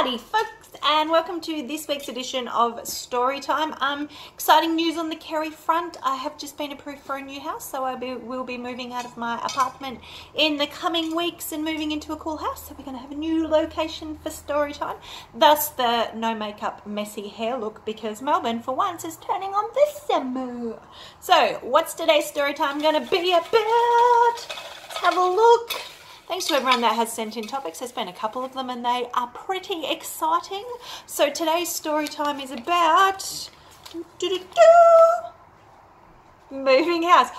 Howdy folks, and welcome to this week's edition of Storytime. Exciting news on the Kerry front. I have just been approved for a new house, so will be moving out of my apartment in the coming weeks and moving into a cool house. So we're going to have a new location for Storytime. Thus the no makeup messy hair look, because Melbourne for once is turning on the summer. So what's today's Storytime going to be about? Let's have a look. Thanks to everyone that has sent in topics. There's been a couple of them and they are pretty exciting. So today's story time is about moving house.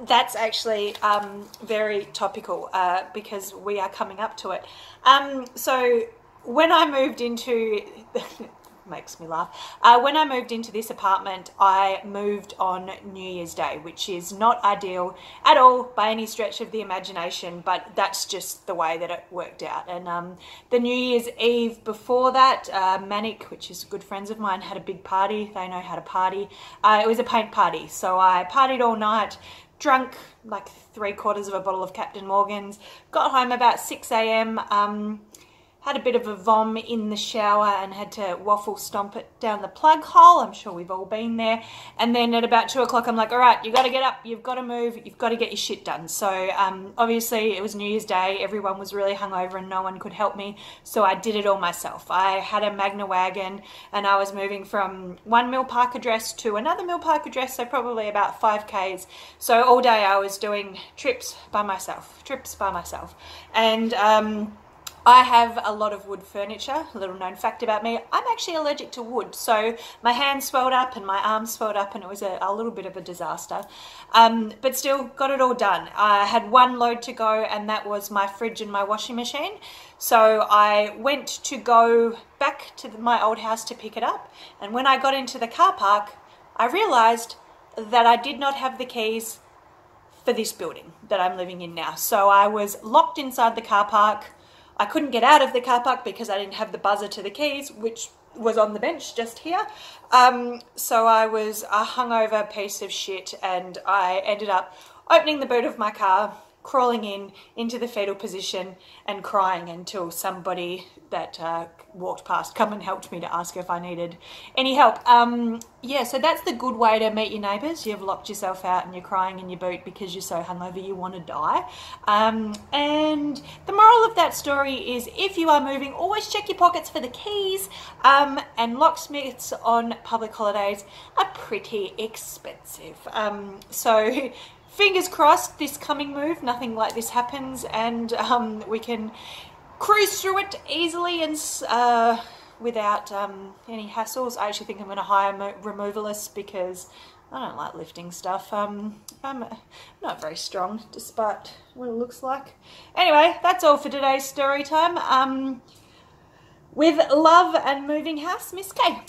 That's actually very topical because we are coming up to it. So when I moved into... makes me laugh. When I moved into this apartment, I moved on New Year's Day, which is not ideal at all by any stretch of the imagination, but that's just the way that it worked out. And the New Year's Eve before that, Manic, which is good friends of mine, had a big party. They know how to party. It was a paint party, so I partied all night, drunk like 3/4 of a bottle of Captain Morgan's, got home about 6 a.m, had a bit of a vom in the shower and had to waffle stomp it down the plug hole. I'm sure we've all been there. And then at about 2 o'clock, I'm like, all right, you got to get up, you've got to move, you've got to get your shit done. So obviously it was New Year's Day. Everyone was really hungover and no one could help me. So I did it all myself. I had a Magna wagon and I was moving from one Mill Park address to another Mill Park address, so probably about 5 Ks. So all day I was doing trips by myself. And I have a lot of wood furniture. A little known fact about me, I'm actually allergic to wood. So my hands swelled up and my arms swelled up and it was a little bit of a disaster. But still got it all done. I had one load to go and that was my fridge and my washing machine. So I went to go back to my old house to pick it up. And when I got into the car park, I realized that I did not have the keys for this building that I'm living in now. So I was locked inside the car park. I couldn't get out of the car park because I didn't have the buzzer to the keys, which was on the bench just here. So I was a hungover piece of shit and I ended up opening the boot of my car, crawling into the fetal position and crying until somebody that walked past come and helped me to ask if I needed any help. Yeah, so that's the good way to meet your neighbours. You've locked yourself out and you're crying in your boot because you're so hungover you want to die. And the moral of that story is if you are moving, always check your pockets for the keys. And locksmiths on public holidays are pretty expensive. So fingers crossed this coming move, nothing like this happens and we can cruise through it easily and without any hassles. I actually think I'm going to hire removalists because I don't like lifting stuff. I'm not very strong despite what it looks like. Anyway, that's all for today's story time. With love and moving house, Miss K.